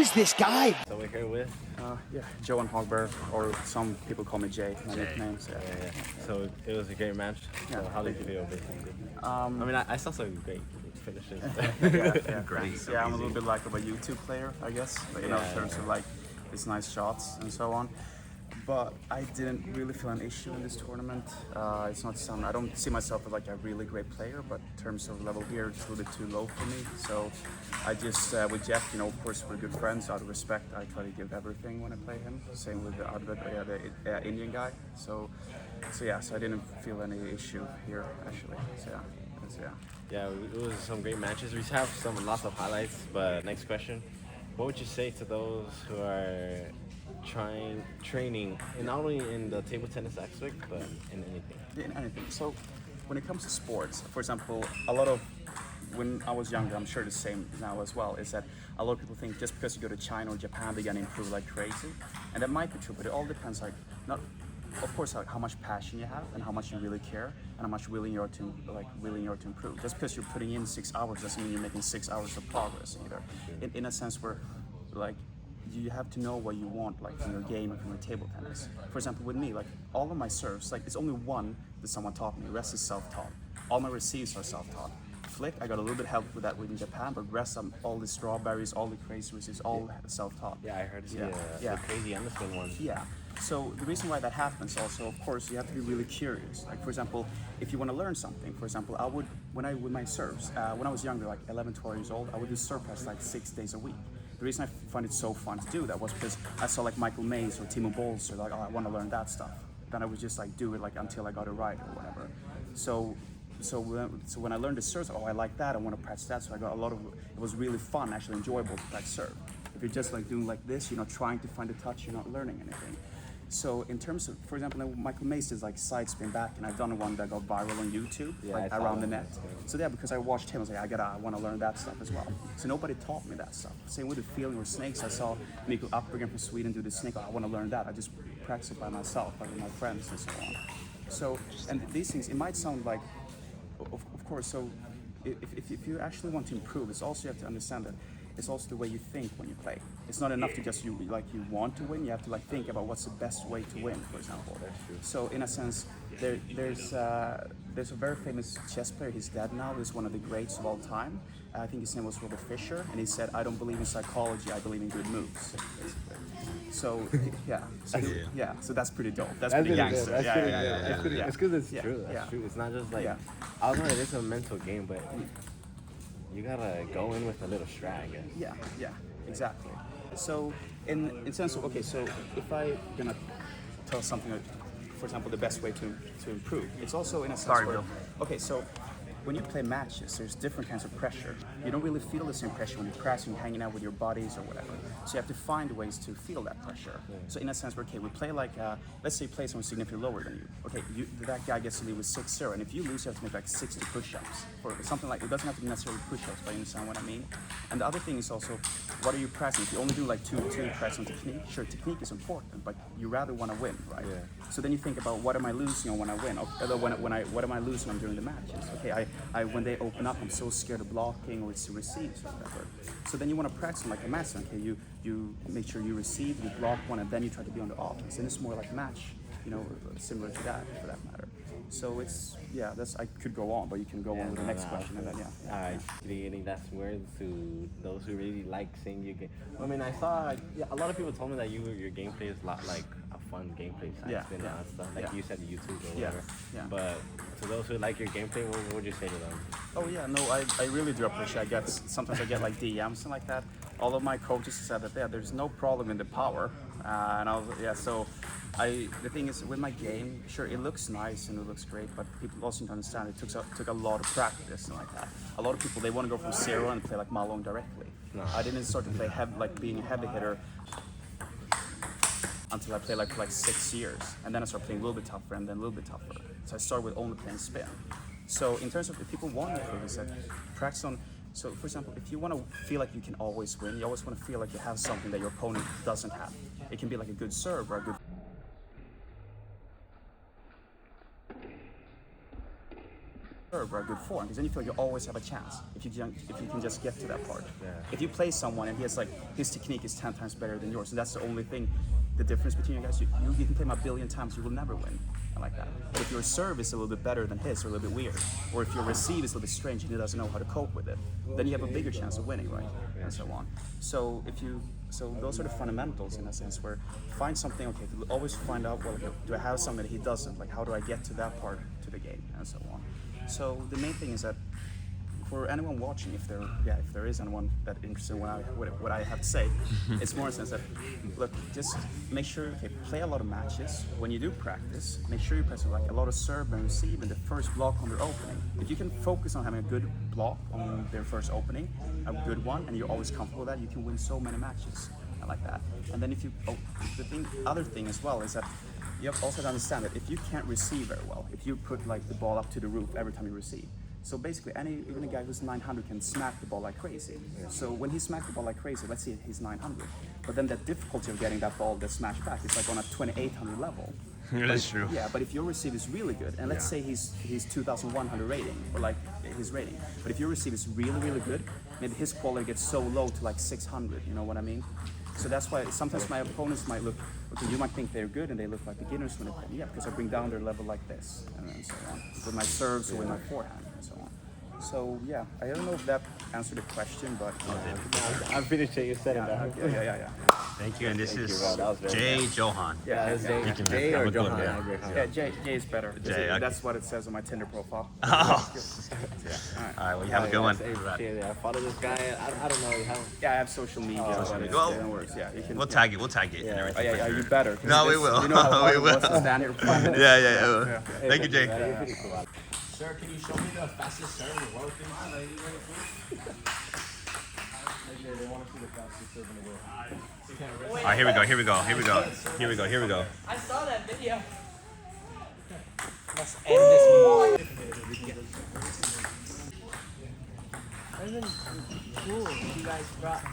is this guy? So we're here with? Johan Hagberg, or some people call me Jay, my nicknames. Yeah. So it was a great match. So Yeah. how did you feel, basically? I mean, I saw some great finishes. Great. Yeah, I'm a little bit like of a YouTube player, I guess, like, in terms of like these nice shots and so on. But I didn't really feel an issue in this tournament. It's not some. I don't see myself as like a really great player, but in terms of level here, it's a little bit too low for me. So I just with Jeff, you know, of course we're good friends. Out of respect, I try to give everything when I play him. Same with the Indian guy. So I didn't feel any issue here actually. Yeah, it was some great matches. We have lots of highlights. But next question, what would you say to those who are training, and not only in the table tennis aspect, but in anything? In anything. So when it comes to sports, for example, when I was younger, I'm sure the same now as well, is that a lot of people think just because you go to China or Japan, they're gonna improve like crazy. And that might be true, but it all depends, like, of course, like how much passion you have and how much you really care and how much willing you are to improve. Just because you're putting in 6 hours doesn't mean you're making 6 hours of progress either. In a sense where, like, you have to know what you want, like from your game and from your table tennis. For example, with me, like all of my serves, like it's only one that someone taught me. The rest is self-taught. All my receives are self-taught. Flick, I got a little bit help with that within Japan, but the rest, all the strawberries, all the crazy receives, all self-taught. Yeah, I heard the crazy Anderson one. Yeah. So the reason why that happens also, of course, you have to be really curious. Like for example, if you want to learn something, for example, with my serves, when I was younger, like 11, 12 years old, I would do serve press like 6 days a week. The reason I find it so fun to do that was because I saw like Michael Mays or Timo Bols, or like, oh, I want to learn that stuff. Then I would just like do it like until I got it right or whatever. So when I learned the serves, oh, I like that, I want to practice that. So I got it was really fun, actually enjoyable to practice serve. If you're just like doing like this, you're not trying to find a touch, you're not learning anything. So in terms of, for example, Michael Mays is like side spin back, and I've done one that got viral on YouTube, like around the net. So yeah, because I watched him, I was like, I want to learn that stuff as well. So nobody taught me that stuff. Same with the feeling or snakes. I saw Mikael Hagberg from Sweden do the snake. Oh, I want to learn that. I just practice it by myself, like with my friends and so on. So, and these things, it might sound like, of course, so if you actually want to improve, it's also, you have to understand that it's also the way you think when you play. It's not enough to just you want to win. You have to like think about what's the best way to win, for example. So in a sense, there's a very famous chess player. He's dead now. He's one of the greats of all time. I think his name was Robert Fischer, and he said, "I don't believe in psychology. I believe in good moves." So so that's pretty dope. That's pretty gangster. It's because it's true. That's true. It's not just like I was like, it's a mental game, but you gotta go in with a little strat, I guess. Yeah, exactly. So in sense of, okay, so if I gonna tell something, for example, the best way to improve, it's also in a sense okay, so when you play matches, there's different kinds of pressure. You don't really feel the same pressure when you're pressing, hanging out with your buddies or whatever. So you have to find ways to feel that pressure. So in a sense, okay, we play like, let's say you play someone significantly lower than you. Okay, that guy gets to lead with 6-0, and if you lose, you have to make like 60 push-ups or something like. It doesn't have to be necessarily push-ups, but you understand what I mean. And the other thing is also, what are you pressing? If you only do like two press on technique, sure, technique is important, but you rather want to win, right? Yeah. So then you think about, what am I losing on when I win? What am I losing on during the matches? Okay, when they open up, I'm so scared of blocking or it's receives or whatever. So then you want to practice like a match. Okay, you make sure you receive, you block one, and then you try to be on the offense. And it's more like a match, similar to that, for that matter. So it's, I could go on, but you can go on with the next question. And then, Alright, do you think that's weird to those who really like seeing your game? I mean, I saw, a lot of people told me that your gameplay is a lot like a fun gameplay side spin and stuff. Like you said, YouTube or whatever. But to those who like your gameplay, what would you say to them? Oh yeah, no, I really do appreciate. Sometimes I get like DMs and like that. All of my coaches said that there's no problem in the power, and I was so. The thing is, with my game, sure, it looks nice and it looks great, but people also need to understand it took a lot of practice and like that. A lot of people, they want to go from 0 and play like Malone directly. No. I didn't start to play being a heavy hitter until I played like 6 years, and then I started playing a little bit tougher and then a little bit tougher. So I started with only playing spin. So in terms of, if people want to focus, practice on. So for example, if you want to feel like you can always win, you always want to feel like you have something that your opponent doesn't have. It can be like a good serve or a good serve or a good form, because then you feel you always have a chance if you can just get to that part. Yeah. If you play someone and he has like his technique is 10 times better than yours, and that's the only thing, the difference between you guys, you can play him a billion times, you will never win. I like that. But if your serve is a little bit better than his, or a little bit weird, or if your receive is a little bit strange and he doesn't know how to cope with it, then you have a bigger chance of winning, right? And so on. So those are the fundamentals in a sense, where find something, okay, always find out, well, do I have something that he doesn't? Like, how do I get to that part to the game, and so on. So the main thing is that for anyone watching, if there is anyone that interested in what I have to say, it's more in the sense that, look, just make sure, okay, play a lot of matches. When you do practice, make sure you press like a lot of serve and receive in the first block on their opening. If you can focus on having a good block on their first opening, a good one, and you're always comfortable with that, you can win so many matches. I like that. And then if you, other thing as well is that you have also to understand that if you can't receive very well, if you put like the ball up to the roof every time you receive, so basically, even a guy who's 900 can smack the ball like crazy. Yeah. So when he smacks the ball like crazy, let's say he's 900, but then the difficulty of getting that ball that's smashed back is like on a 2800 level. That's true. Yeah, but if your receive is really good, and let's say he's 2,100 rating, or like his rating, but if your receive is really, really good, maybe his quality gets so low to like 600, you know what I mean? So that's why sometimes my opponents might look, okay, you might think they're good and they look like beginners when they play. Yeah, because I bring down their level like this, and then so on, with my serves or with my forehand, and so on. So yeah, I don't know if that answered the question, but I'm pretty sure you said it. Yeah. Thank you, and this Thank is you, Rob. That was very Jay Johan. Yeah, That's yeah. Jay or Have a good Johan? one, Yeah, Jay is better. Jay, okay. That's what it says on my Tinder profile. Oh. All right, well, you have a good one. Yeah, follow this guy. I don't know. Yeah, I have social media. Oh, but well, it don't work. Yeah, you can. We'll tag it and Yeah. everything. Oh, yeah, you better. No, we will. You know how hard We it was will. to stand here for 5 minutes. Yeah. Thank you, Jay. Sir, can you show me the fastest serve in the world, please? They want to see the fastest serve in the world. All right, here we go. I saw that video. Let's end this. Cool. You guys brought.